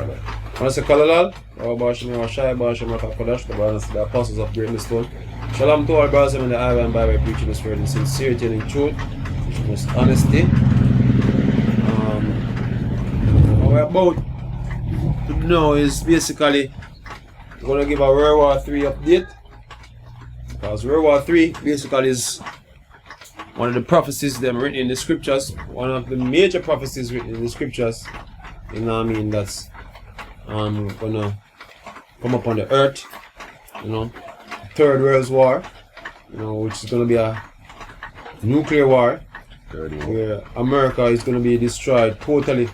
Alright. Once you call it all, our Basham, our Shai Basham, our Kodash, the brothers, the apostles of Great Stone. Shalom to all brothers in the island by preaching the spirit in sincerity and in truth, with honesty. What we're about to know is basically we're going to give a World War 3 update. Because World War 3 basically is one of the prophecies that are written in the scriptures, one of the major prophecies written in the scriptures, you know what I mean, that's gonna come up on the earth, you know, Third World War, you know, which is gonna be a nuclear war, where America is gonna be destroyed totally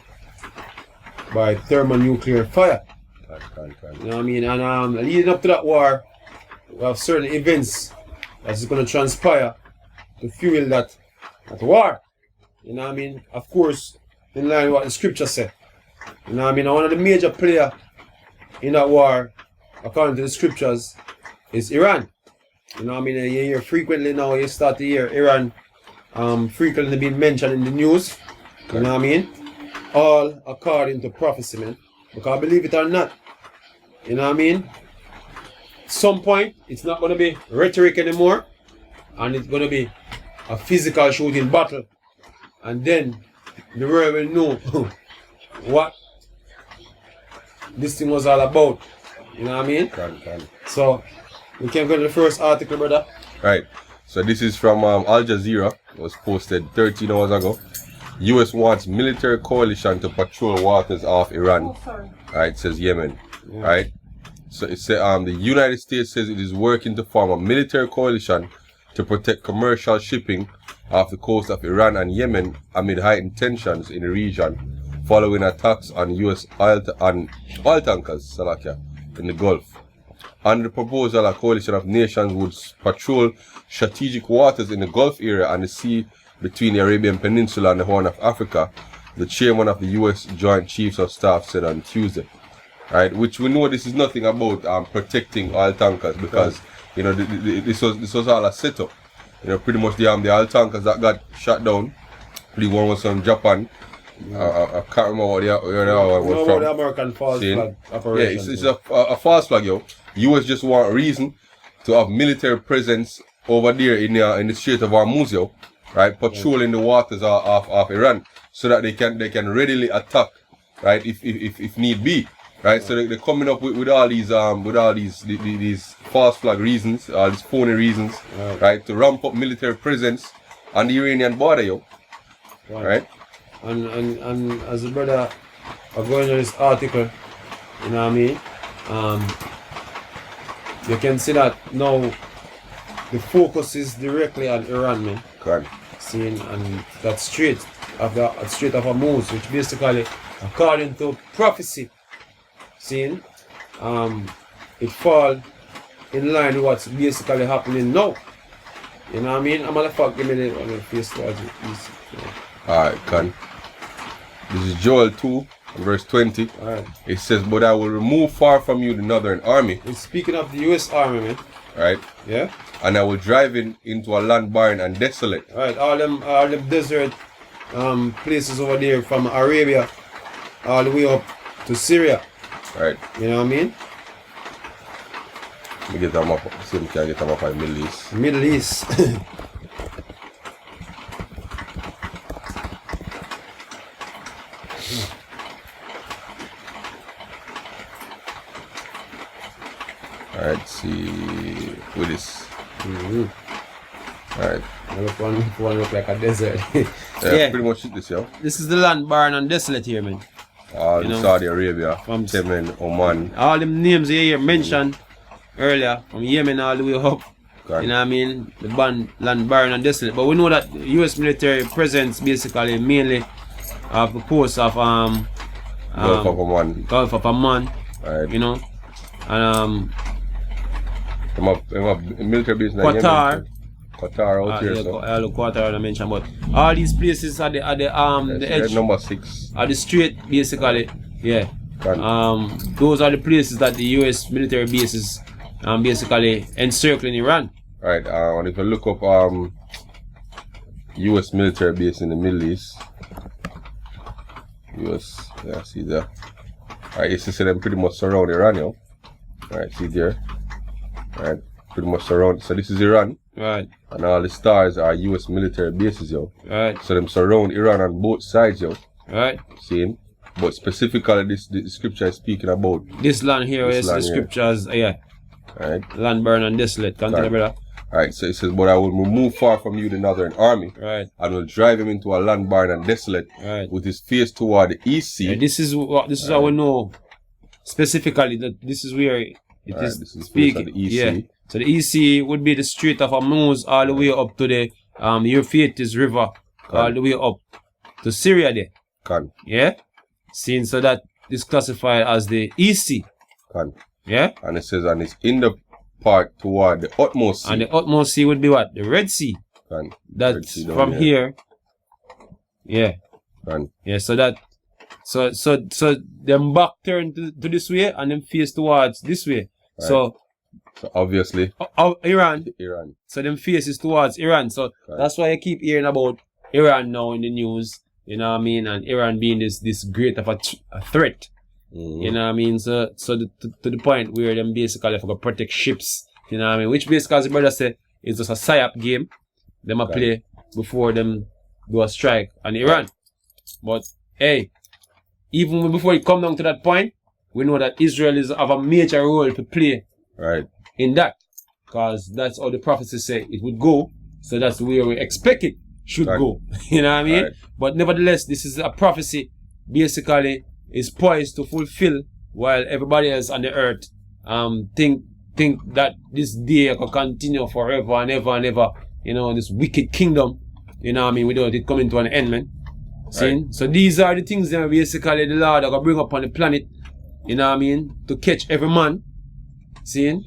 by thermonuclear fire. You know what I mean? And leading up to that war, we have certain events that's gonna transpire to fuel that war. You know what I mean? Of course, in line with what the scripture said. You know what I mean? And one of the major players in that war, according to the scriptures, is Iran. You know what I mean? You hear frequently now, you start to hear Iran frequently being mentioned in the news. You know what I mean? All according to prophecy, man. Because believe it or not, you know what I mean? At some point, it's not going to be rhetoric anymore. And it's going to be a physical shooting battle. And then the world will know what this thing was all about. You know what I mean? So, we can go to the first article, brother. Right. So this is from Al Jazeera. It was posted 13 hours ago. U.S. wants military coalition to patrol waters off Iran. Right, says Yemen. Yeah. Right. So it said the United States says it is working to form a military coalition to protect commercial shipping off the coast of Iran and Yemen amid heightened tensions in the region following attacks on U.S. oil tankers in the Gulf. Under the proposal, a coalition of nations would patrol strategic waters in the Gulf area and the sea between the Arabian Peninsula and the Horn of Africa, the chairman of the U.S. Joint Chiefs of Staff said on Tuesday. Right, which we know this is nothing about protecting oil tankers because you know this was all a setup. You know, pretty much the oil tankers that got shut down. The one was from Japan. I can't remember what the other one was from. The American false flag operation. Yeah, it's a false flag, yo. US just want a reason to have military presence over there in the Strait of Hormuz, yo, right, patrolling the waters of Iran, so that they can readily attack, right, if need be. Right, so they're coming up with all these false flag reasons, all these phony reasons, right, to ramp up military presence on the Iranian border, yo. Right. And as a brother, I'm going to this article, you know what I mean? You can see that now the focus is directly on Iran, man. Correct. Seeing and that Strait of Hormuz, which basically, according to prophecy, seeing it fall in line with what's basically happening now. You know what I mean? I'm gonna fuck give me the face towards it. Alright, Con. This is Joel 2, verse 20. Alright. It says, but I will remove far from you the northern army. It's speaking of the US Army, man. Right? Yeah? And I will drive into a land barren and desolate. Alright, all them desert places over there from Arabia all the way up to Syria. Right. You know what I mean? Let me get them up. See if we can get them up in the Middle East. Middle East. Alright, see with this. Alright. One look like a desert. Yeah, pretty much this, yo. This is the land barren and desolate here, man. All in Saudi Arabia, from Yemen, Oman. All them names you hear mentioned earlier, from Yemen all the way up. God. You know what I mean? The land barren and desolate. But we know that the US military presence basically mainly off the coast of Gulf of Oman. Gulf of Oman. Right. You know. And military base in Qatar. Qatar out here. Yeah, so. Qatar I mentioned, but all these places are the edge. Number 6. Are the strait basically. Yeah. Those are the places that the US military bases basically encircling Iran. Right, and if you look up US military base in the Middle East, US, yeah, see there. Right, you see them pretty much surround Iran, yo. Right, see there. Right, pretty much surround. So this is Iran. Right. And all the stars are US military bases, yo. Right. So them surround Iran on both sides, yo. Right. See? But specifically the scripture is speaking about this land here is the scriptures, yeah. Right. Land burn and desolate. Continue, brother. Right, so it says, but I will remove far from you the northern army, right, and will drive him into a land barren and desolate, right, with his face toward the east sea. Yeah, this is how we know specifically that this is where it is speaking. The east yeah. sea. So the east sea would be the Strait of Hormuz all the way up to the Euphrates River, all the way up to Syria there. Yeah? Seen, so that is classified as the east sea. Yeah? And it says, and it's in the part toward the utmost sea. And the utmost sea would be what? The Red Sea. That's from here. Yeah. Yeah, so that so them back turn to this way and them face towards this way. Right. So obviously Iran. So them faces towards Iran. So that's why I keep hearing about Iran now in the news. You know what I mean? And Iran being this great of a threat. You know what I mean? So to the point where them basically have to protect ships. You know what I mean? Which basically, as the brother said, is just a psyop game. Them a play before them do a strike on Iran. But hey, even before it come down to that point, we know that Israel have a major role to play in that. Because that's how the prophecy say it would go. So that's where we expect it should go. You know what I mean? But nevertheless, this is a prophecy basically is poised to fulfill while everybody else on the earth think that this day can continue forever and ever and ever. You know, this wicked kingdom, you know what I mean, without it coming to an end, man. See? So these are the things that basically the Lord are going to bring up on the planet, you know what I mean, to catch every man. See?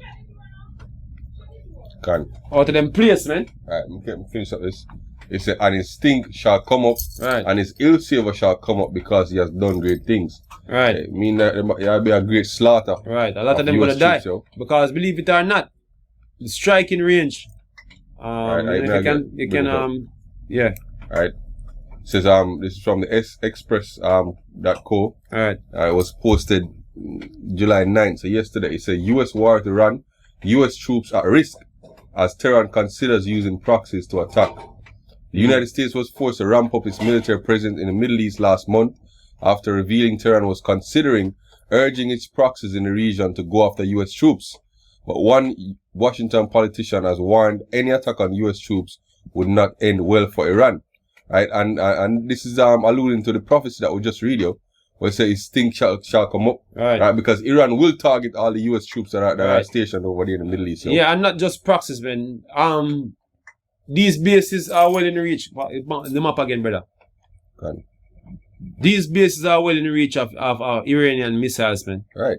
Out of them place, man. Alright, let me finish up this. It said, and his stink shall come up, and his ill savor shall come up because he has done great things. Right. It mean that there will be a great slaughter. Right. A lot of them going to die. Because believe it or not, the striking range. You can yeah. Alright. It says this is from the express.co. Alright. It was posted July 9th, so yesterday. It said US war to Iran, US troops at risk as Tehran considers using proxies to attack. The United States was forced to ramp up its military presence in the Middle East last month after revealing Tehran was considering urging its proxies in the region to go after US troops. But one Washington politician has warned any attack on US troops would not end well for Iran. Right? And this is alluding to the prophecy that we just read, where it says his stink shall come up. Right? Because Iran will target all the US troops that are stationed over there in the Middle East. Yeah, and not just proxies, man. These bases are well in reach. The map again, brother. These bases are well in reach of Iranian missiles, man. Right.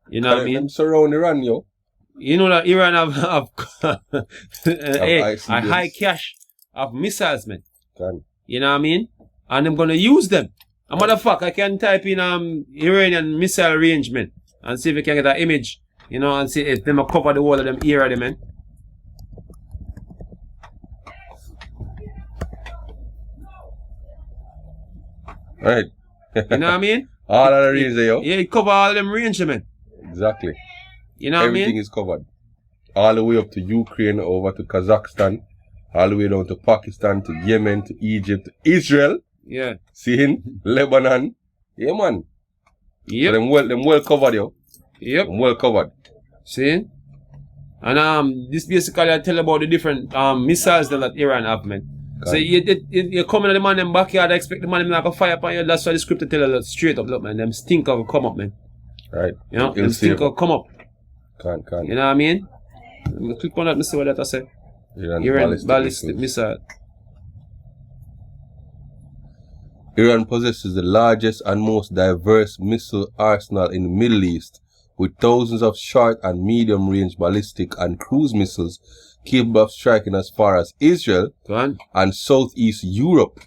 You know what I mean? Them surround Iran, yo. You know that Iran have a high cache of missiles, man. You know what I mean? And I'm gonna use them. A motherfucker, I can type in Iranian missile range, man, and see if I can get an image, you know, and see if them cover the whole of them area, man. Right. You know what I mean? All of the range there, yo. Yeah, it cover all them range, man. Exactly. You know what I mean? Everything is covered. All the way up to Ukraine, over to Kazakhstan, all the way down to Pakistan, to Yemen, to Egypt, to Israel. Yeah. Seeing Lebanon. Yeah, man. Yep. So them well covered, yo. Yep. Them well covered. See? And this basically I tell about the different missiles that Iran have, man. So you come in the man in backyard, I expect the man like a fire upon you. That's why the scripture tell you straight up, look, man, them stinker will come up, man. Right. You know, them stinker will come up. Can't. You know what I mean? Let me click on that and see what that I say. Iran ballistic missile. Iran possesses the largest and most diverse missile arsenal in the Middle East, with thousands of short and medium range ballistic and cruise missiles capable of striking as far as Israel and Southeast Europe.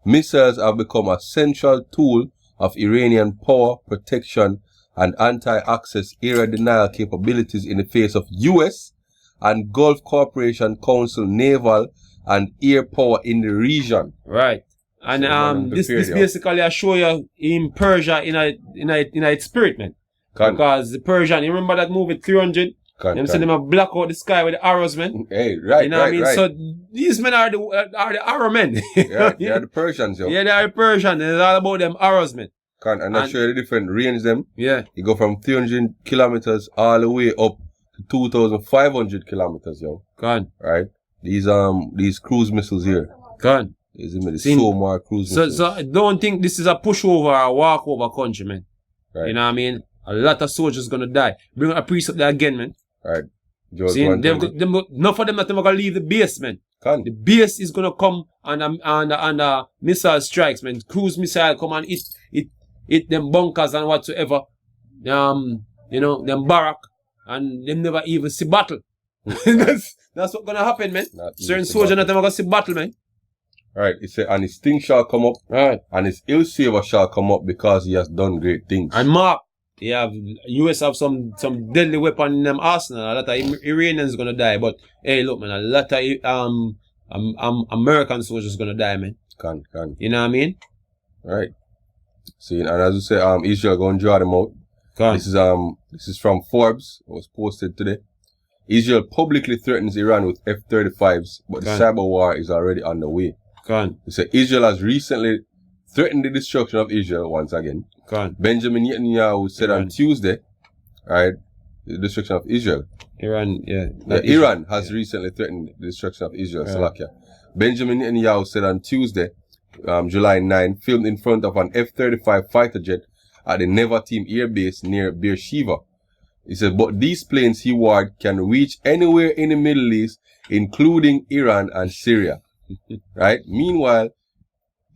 Missiles have become a central tool of Iranian power, protection, and anti-access area denial capabilities in the face of US and Gulf Cooperation Council naval and air power in the region. Right. And So, this prepared, yo. basically I show you in Persia in its spirit, man. Because the Persian, you remember that movie 300? Them say them a block out the sky with the arrows, man. Hey, right, you know what I mean? right. So these men are the arrow men. Yeah, they are the Persians, yo. Yeah, they are the Persian. It's all about them arrows, man. And I show you the different range them. Yeah. You go from 300 kilometers all the way up to 2,500 kilometers, yo. Right? These cruise missiles here. So more cruise missiles. So I don't think this is a pushover or a walkover country, man. Right. You know what I mean? A lot of soldiers gonna die. Bring a priest up there again, man. Right. See, enough of them that they're gonna leave the base, man. The base is gonna come and missile strikes, man. Cruise missile come and hit them bunkers and whatsoever. You know, them barrack, and them never even see battle. that's what's gonna happen, man. Certain soldiers not ever gonna see battle, man. Right. It said, and his thing shall come up, right, and his ill savor shall come up because he has done great things. And Mark, US have some deadly weapon in them arsenal. A lot of Iranians gonna die, but hey, look, man, a lot of American soldiers gonna die, man. You know what I mean? Right. See, and as you say, Israel gonna draw them out. This is from Forbes. It was posted today. Israel publicly threatens Iran with F-35s, but the cyber war is already underway. They say Israel has recently threatened the destruction of Israel once again. Benjamin Netanyahu said on Tuesday, right, the destruction of Israel. Iran has recently threatened the destruction of Israel. Slovakia. Benjamin Netanyahu said on Tuesday, July 9, filmed in front of an F-35 fighter jet at the Nevatim Air Base near Beersheba. He said, but these planes, he warned, can reach anywhere in the Middle East, including Iran and Syria. Right? Meanwhile,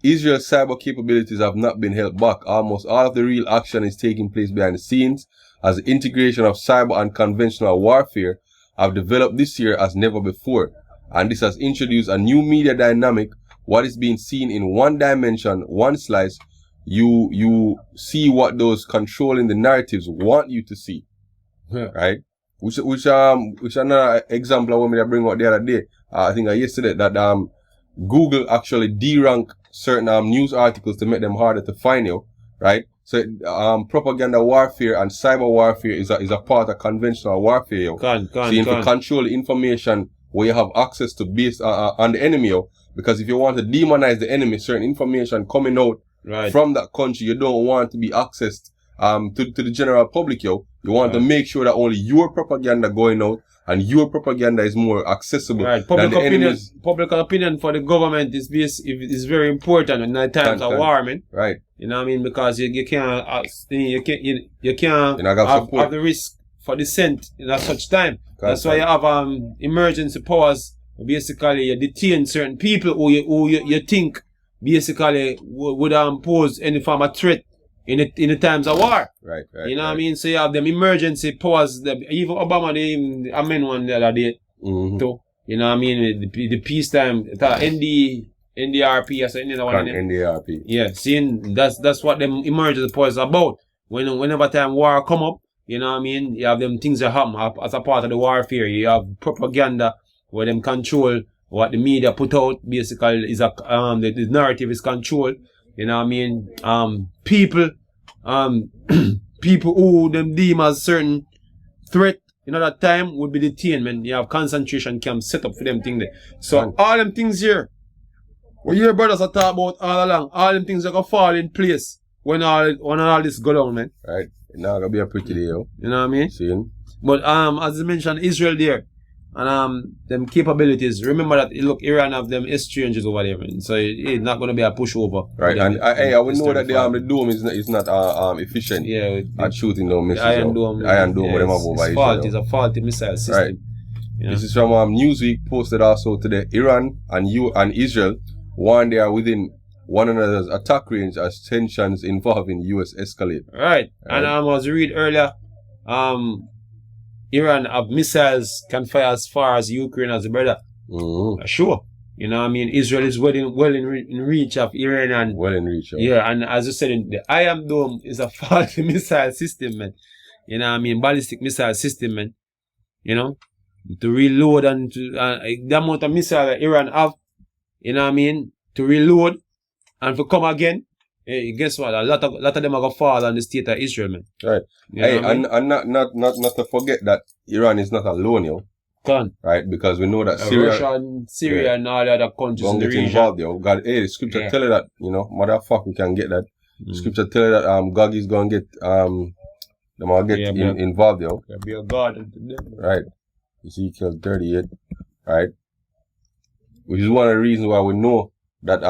Israel's cyber capabilities have not been held back. Almost all of the real action is taking place behind the scenes, as the integration of cyber and conventional warfare have developed this year as never before. And this has introduced a new media dynamic. What is being seen in one dimension, one slice, you see what those controlling the narratives want you to see. Right? Which another example I want me to bring out the other day. I think yesterday that Google actually derank certain news articles to make them harder to find, you, right? So propaganda warfare and cyber warfare is a part of conventional warfare, yo. So you can control the information where you have access to based on the enemy, yo. Because if you want to demonize the enemy, certain information coming out from that country, you don't want to be accessed to the general public, yo. You want to make sure that only your propaganda going out and your propaganda is more accessible. Right. Public opinion for the government is very important in the times of war, man. Right. You know what I mean? Because you can't have the risk for dissent in such time. That's why you have emergency powers. Basically, you detain certain people who you think basically would pose any form of threat in the times of war. Right. You know what I mean? So you have them emergency powers. Even Obama, they amend one the other day. Too. You know what I mean? The peacetime, NDRP or something. NDRP. Yeah, seeing that's what them emergency powers are about. Whenever time war come up, you know what I mean? You have them things that happen as a part of the warfare. You have propaganda where them control what the media put out. Basically, is the narrative is controlled. You know what I mean? People who them deem as certain threat, that time would be detained, man. You have concentration camps set up for them things there. So all them things here, what your brothers are talking about all along, all them things are gonna fall in place when all this go down, man. Right. Now gonna be a pretty day, yo. You know what I mean? Seeing. But as I mentioned, Israel there. And them capabilities. Remember that Iran have them exchanges over there, man. So it's not gonna be a pushover. Right, and I would know that the dome is not efficient. Yeah, at shooting those missiles. Iron Dome. What them have over Israel. It's a faulty missile system. Right. You know? This is from Newsweek, posted also today. Iran and Israel warn they are within one another's attack range as tensions involving US escalate. Right. And I was read earlier, Iran have missiles can fire as far as Ukraine as a brother. Sure. You know what I mean? Israel is well in reach of Iran and well in reach. Yeah, and as I said, the Iron Dome is a faulty missile system, man. You know what I mean? Ballistic missile system, man. You know? To reload and to the amount of missile that Iran have, you know what I mean? To reload And if come again, hey, guess what? A lot of them are gonna fall on the state of Israel, man. Right. You know Hey, what I mean? and not to forget that Iran is not alone, yo. Come. Right? Because we know that Syria Russia and Syria and all the other countries in gonna the get region. involved, yo. God, hey, the scripture tell you that, you know, motherfucker, we can get that. The scripture tell you that God is gonna get them all get involved, yo. Be a God unto them. Right. Ezekiel 38, right? Which is one of the reasons why we know that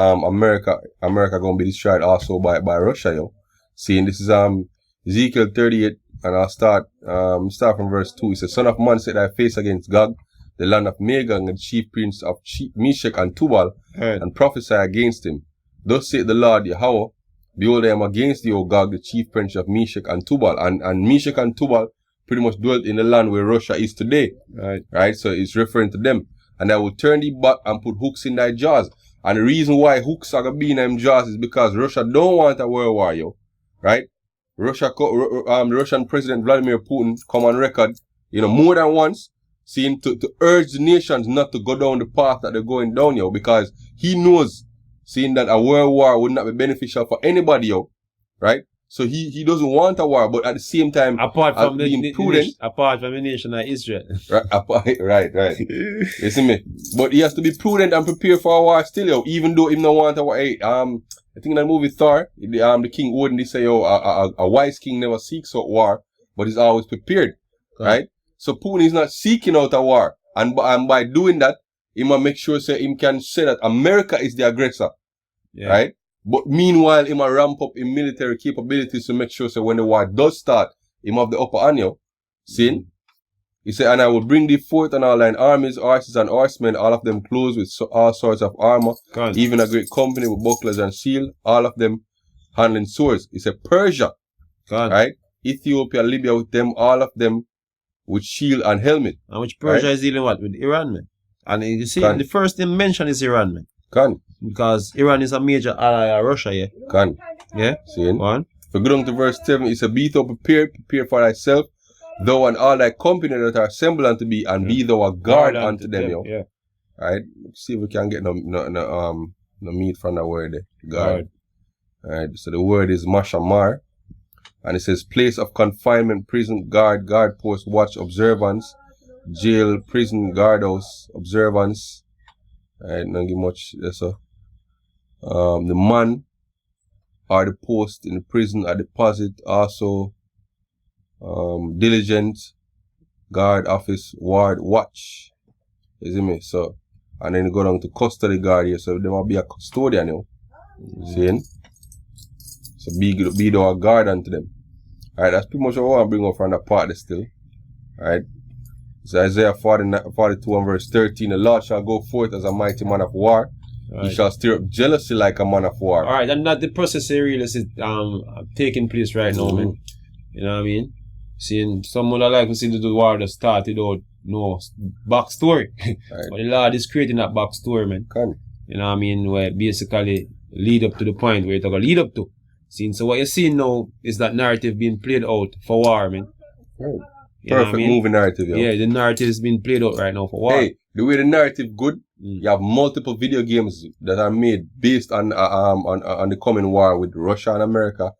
America gonna be destroyed also by Russia, yo. Seeing this is Ezekiel 38, and I'll start from verse 2. It says, Son of man, set thy face against Gog, the land of Magog, and the chief prince of Meshech and Tubal, and prophesy against him. Thus saith the Lord Yahweh, behold, I am against thee, O Gog, the chief prince of Meshech and Tubal. And Meshech and Tubal pretty much dwelt in the land where Russia is today. Right? So it's referring to them. And I will turn thee back and put hooks in thy jaws. And the reason why hooks are going to be in them jaws is because Russia don't want a world war, yo. Right? The Russian President Vladimir Putin come on record, you know, more than once, seeing to urge the nations not to go down the path that they're going down, yo, because he knows, seeing that a world war would not be beneficial for anybody, yo. Right? So he doesn't want a war, but at the same time, apart from being prudent, apart from the nation of Israel. right. You see me? But he has to be prudent and prepare for a war still, yo, even though he don't want a war. Hey, I think in that movie Thor, the king Odin, they say, yo, a wise king never seeks out war, but he's always prepared. Right? So Putin is not seeking out a war. And by doing that, he must make sure he can say that America is the aggressor. Yeah. Right? But meanwhile, he must ramp up in military capabilities to make sure when the war does start, he must have the upper hand, yo. See? He said, and I will bring thee forth and all thine armies, horses and horsemen, all of them clothed with all sorts of armor, even a great company with bucklers and shield, all of them handling swords. He said, Persia, right? Ethiopia, Libya with them, all of them with shield and helmet. And which Persia is dealing what? With Iran, man. And you see, the first thing mentioned is Iran, man. Because Iran is a major ally of Russia, yeah. Yeah? See? One. If we go down to verse 7, it says, Be thou prepared, prepare for thyself, thou and all thy company that are assembled unto thee, and be thou a guard unto them, yo. Yeah. Alright? See if we can get no meat from the word there. Guard. Alright, so the word is mashamar. And it says place of confinement, prison, guard, guard post, watch, observance, jail, prison, guardhouse, observance. Alright, not give much there, so. The man or the post in the prison or deposit, also diligent, guard, office, ward, watch. You see me? So, and then you go down to custody guard here, so there might be a custodian, you know. See? So be thou a guard unto them. Alright, that's pretty much what I want to bring up from that part there still. Alright. So Isaiah 42 and verse 13, the Lord shall go forth as a mighty man of war. He shall stir up jealousy like a man of war. Alright, and that the process really is taking place right now, man. You know what I mean? Seeing someone that like to see the war that started out no backstory. But the Lord is creating that backstory, man. You know what I mean? Where basically lead up to the point where it's gonna lead up to. So what you're seeing now is that narrative being played out for war, man. Perfect movie narrative, yo. Yeah, the narrative is being played out right now for war. Hey, the way the narrative good, you have multiple video games that are made based on the coming war with Russia and America,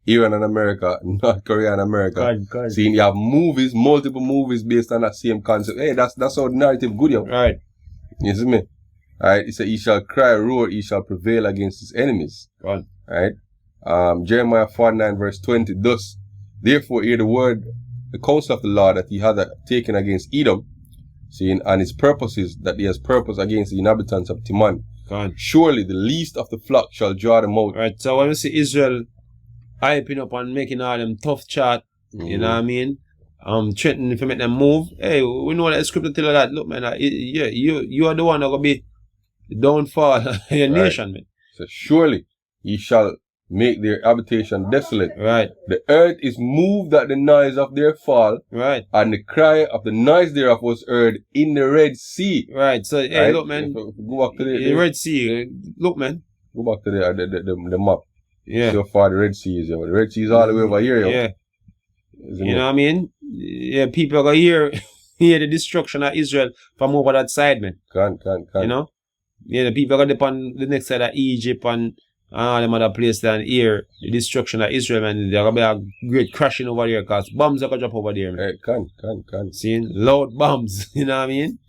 Iran and America, North Korea and America. Seeing you have movies, multiple movies based on that same concept. Hey, that's how the narrative good, yo. Right. You see me? Alright, he said, he shall cry, roar, he shall prevail against his enemies. Alright. Jeremiah 49 verse 20, thus, therefore hear the word, the counsel of the Lord that he hath taken against Edom, seeing, and his purposes that he has purpose against the inhabitants of Timan. Surely the least of the flock shall draw them out. Right, so when we see Israel hyping up and making all them tough chat, you know what I mean? Threatening if you make them move, hey, we know that the scripture tell you that, look man, you are the one that gonna be the downfall of your nation, man. So surely ye shall make their habitation desolate. Right. The earth is moved at the noise of their fall. Right. And the cry of the noise thereof was heard in the Red Sea. Right. So, hey, look, man. Go back to the Red Sea. Look, man. Go back to the map. Yeah. See how far the Red Sea is, yo. The Red Sea is all the way over here, yo. Yeah. You know what I mean? Yeah, people are going to hear the destruction of Israel from over that side, man. Can. You know? Yeah, the people are going to dip on the next side of Egypt and and all them other places and hear the destruction of Israel, man, there's gonna be a great crashing over there because bombs are gonna drop over there, man. Can. Seeing loud bombs, you know what I mean?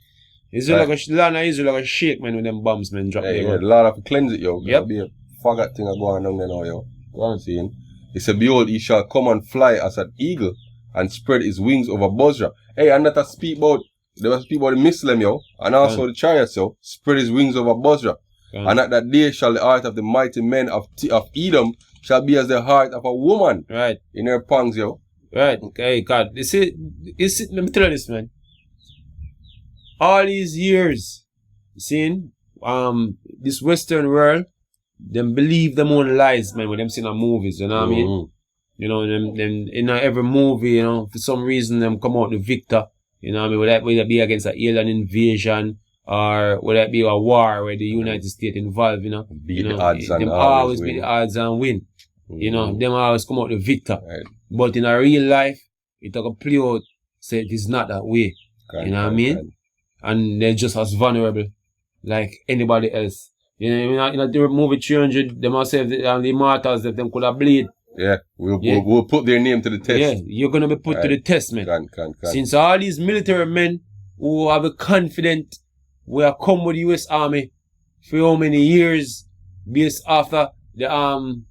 Israel like a land of Israel like a shake, man, with them bombs, man, drop there. Yeah, the Lord have to cleanse it, yo. Yep. There'll be a faggot thing going on there now, yo. Go on, seeing. He said, behold, he shall come and fly as an eagle and spread his wings over Bozrah. Hey, and that I speak about, there was speak about the Muslim, yo, and also the chariots, yo, spread his wings over Bozrah. And at that day shall the heart of the mighty men of Edom shall be as the heart of a woman. Right. In her pangs, yo. Right. Okay, God. You see, let me tell you this, man. All these years, seeing, this Western world, them believe them own lies, man, when them see the movies, you know what I mean? You know, them in every movie, you know, for some reason, them come out the victor, you know what I mean? Whether that be against an alien invasion, or whether it be a war where the United States involved, you know. Beat the odds and them always beat the odds and win. You know, them always come out the victor. Right. But in a real life, it can play out, say it is not that way. You know what I mean? And they're just as vulnerable like anybody else. You know, in the movie 300, they must say the immortals that them could have bleed. Yeah, we'll put their name to the test. Yeah, you're gonna be put to the test, man. Can. Since all these military men who have a confident we have come with the US Army for how many years based after the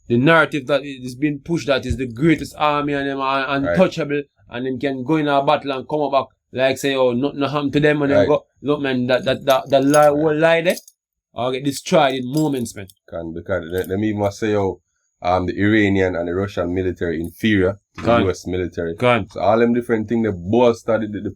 narrative that is being pushed that is the greatest army and them are untouchable and them can go in a battle and come back like say, oh, nothing happened to them and then go, look man, that lie will lie there or get destroyed in moments, man. Because them even must say, oh, the Iranian and the Russian military inferior to the US military. So all them different things, they both started the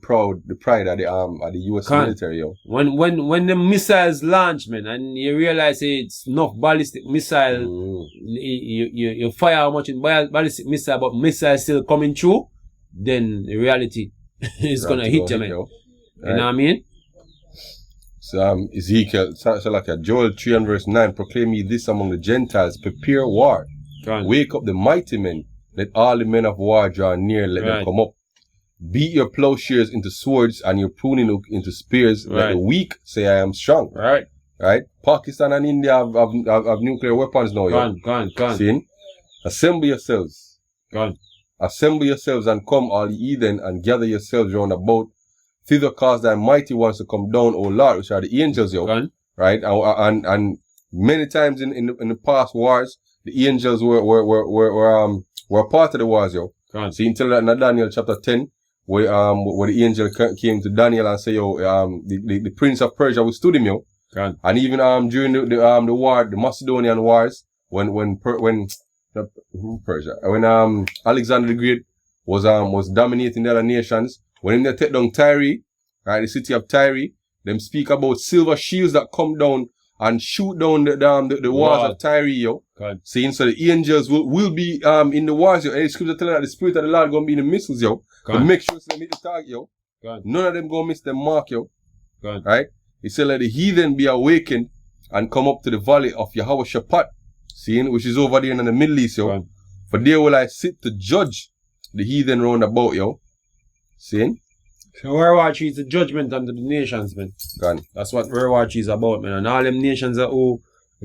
pride of the US military, yo. When the missiles launch, man, and you realize it's enough ballistic missile, you fire how much in ballistic missile, but missile still coming through, then the reality is gonna hit you, man. You know what I mean? So Ezekiel, so like Joel 3 and verse 9, proclaim ye this among the Gentiles, prepare war. Wake up the mighty men, let all the men of war draw near, let them come up. Beat your plowshares into swords and your pruning hook into spears. Let the weak say I am strong. Right? Pakistan and India have nuclear weapons now. Gone. See? Assemble yourselves. Assemble yourselves and come, all ye heathen, and gather yourselves round about. Thither cause thy mighty ones to come down, O Lord, which are the angels, yo. Right? And many times in the past wars, the angels were part of the wars, yo. See, until that in Daniel chapter 10, where the angel came to Daniel and say, yo, the prince of Persia withstood him, yo. And even during the war, the Macedonian wars, when Alexander the Great was dominating the other nations, when they take down Tyre, right, the city of Tyre, them speak about silver shields that come down and shoot down the walls of Tyre, yo. Saying so the angels will be in the wars, yo. And the scripture telling that the spirit of the Lord gonna be in the missiles, yo. To make sure they meet the target, yo. None of them gonna miss the mark, yo. Right? He said let the heathen be awakened and come up to the valley of Yahweh Shaphat, seeing which is over there in the Middle East, yo. For there will I sit to judge the heathen round about, yo. Seeing? So World War III is the judgment unto the nations, man. That's what World War III is about, man. And all them nations that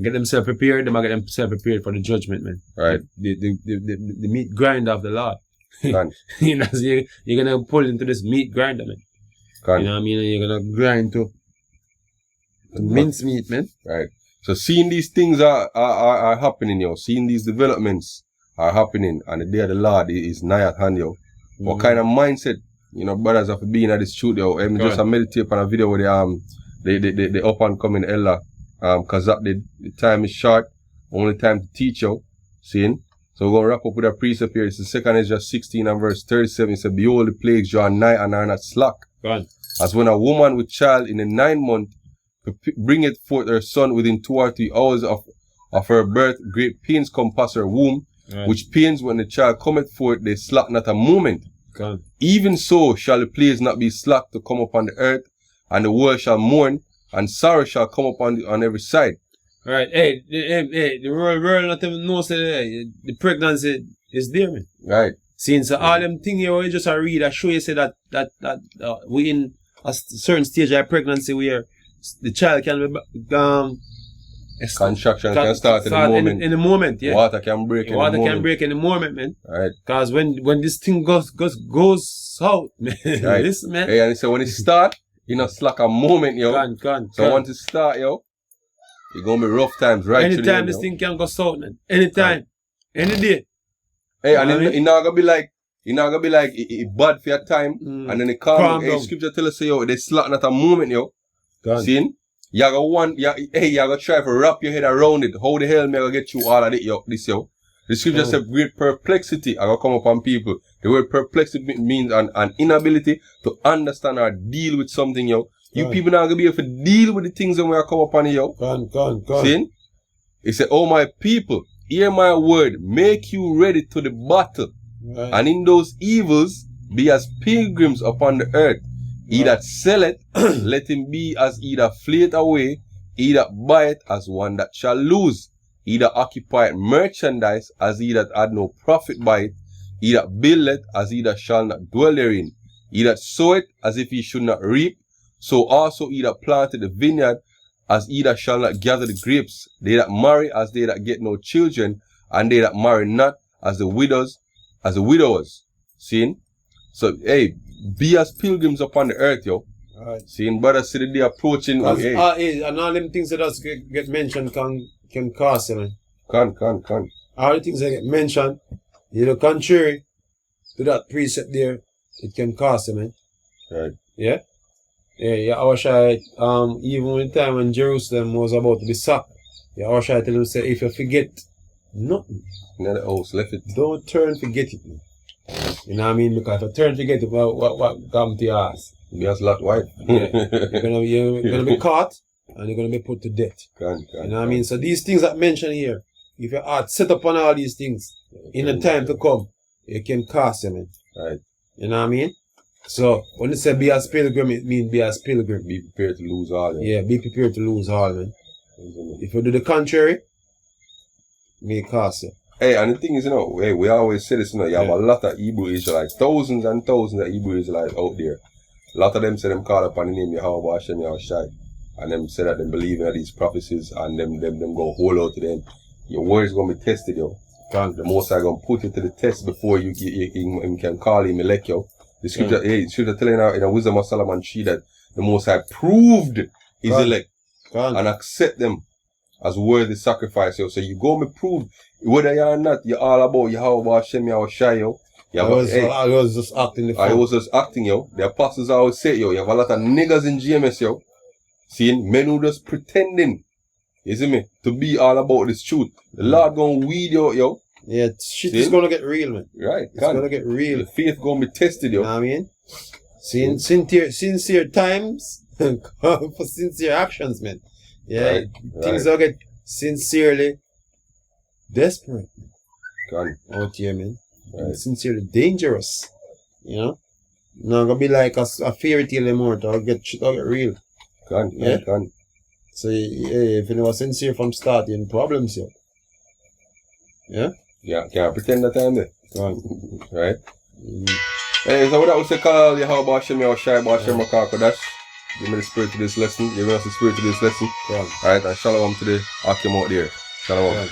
get themselves prepared, they might get themselves prepared for the judgment, man. Right. The meat grinder of the Lord. You know, so you're gonna pull into this meat grinder, man. You know what I mean? And you're gonna grind to mince meat, man. Right. So seeing these things are happening, yo. Seeing these developments are happening, and the day of the Lord is nigh at hand, yo. What kind of mindset, you know, brothers have to be in at this studio. Just meditate on a video with the up and coming elder, cause the time is short, only time to teach you. Seeing? So we're gonna wrap up with a precept here. It's the 2 Ezra 16 and verse 37. It says, behold, the plagues draw nigh and are not slack. As when a woman with child in the 9th month bringeth forth her son within 2 or 3 hours of her birth, great pains compass her womb. Which pains when the child cometh forth, they slack not a moment. Even so shall the plagues not be slack to come upon the earth, and the world shall mourn, and sorrow shall come upon on every side. Right. Hey, the world not even knows that the pregnancy is there, man. Right. Since all them things you just read, I show you say that we in a certain stage of pregnancy where the child can be Construction can start in the moment. In the moment, yeah. Water can break in the moment. Water can break in the moment, man. Right. Because when this thing goes out, man. Right. Listen, man. Hey, and so when it start, you know, slack a moment, yo. So once it start, yo, it's gonna be rough times, right? Anytime this thing can go south, man. Anytime. Any day. Hey, and it not gonna be like, it bad for your time, and then it calm down. Hey, scripture tell us, yo, they slack at a moment, yo. See? You gotta try to wrap your head around it. How the hell me I gonna get you all of it, yo? The scripture says great perplexity I gonna come upon people. The word perplexity means an inability to understand or deal with something, yo. You people not gonna be able to deal with the things when we come upon it, yo. See? It said, oh my people, hear my word, make you ready to the battle. Right. And in those evils, be as pilgrims upon the earth. He that selleth, let him be as he that fleeth away. He that buyeth, as one that shall lose. He that occupieth merchandise, as he that had no profit by it. He that buildeth, as he that shall not dwell therein. He that soweth, as if he should not reap. So also he that planted the vineyard, as he that shall not gather the grapes. They that marry, as they that get no children. And they that marry not, as the widowers. Seeing? So, hey, be as pilgrims upon the earth, yo. Right. Seeing brothers see the day approaching. Hey, and all them things that does get mentioned can cost you, man. Can. All the things that get mentioned, you know, contrary to that precept there, it can cost you, man. Right. Yeah? Yeah, Awashai, even when the time when Jerusalem was about to be sacked, yeah, Awashai tell him, say, if you forget nothing, another house left it. Don't turn forget it, man. You know what I mean? Because if you turn forget it, what come to your ass? Be as lot white. Yeah. You're gonna be caught and you're gonna be put to death. You know what I mean? So these things that mentioned here, if your heart set upon all these things in the time to come, it can cost you, man. Right. You know what I mean? So when it say be as pilgrim, it means be as pilgrim. Be prepared to lose all, man. Yeah, be prepared to lose all, man. If you do the contrary, it may cost you. Hey, and the thing is, you know, hey, we always say this, you know, you have a lot of Hebrew Israelites, thousands and thousands of Hebrew Israelites out there. A lot of them say them call upon the name Yahweh Hashem Yahushai. And them say that they believe in these prophecies and them go hold out to them. Your word is going to be tested, yo. The Most High going to put it to the test before you can call him elect, yo. The scripture, the scripture telling out in the Wisdom of Solomon 3 that the Most High proved his elect and accept them as worthy sacrifice, yo. So you go and be proved, whether you are not, you're all about Yahweh Hashem Yahushai, yo. I was just acting I was just acting, yo. The apostles always say, yo, you have a lot of niggas in GMS, yo. Seeing men who just pretending, you see me, to be all about this truth. The Lord gonna weed you, yo. Yeah, shit is gonna get real, man. Right. It's gonna get real. The faith gonna be tested, yo. You know what I mean? Seeing sincere times for sincere actions, man. Yeah, right. Things don't get sincerely desperate out here, man. Right. Sincerely dangerous, you know. Not gonna be like a fairy tale anymore. It'll get real. Can. So if you was sincere from start, you have problems, yo. Yeah. Yeah, can't pretend that time there. Right. Hey, so what that was the call? Yahweh Hashem Yahushai Hashem Kodash. Give me the spirit to this lesson. Give us the spirit to this lesson. Alright, and shalom to the Akim out there. Shalom.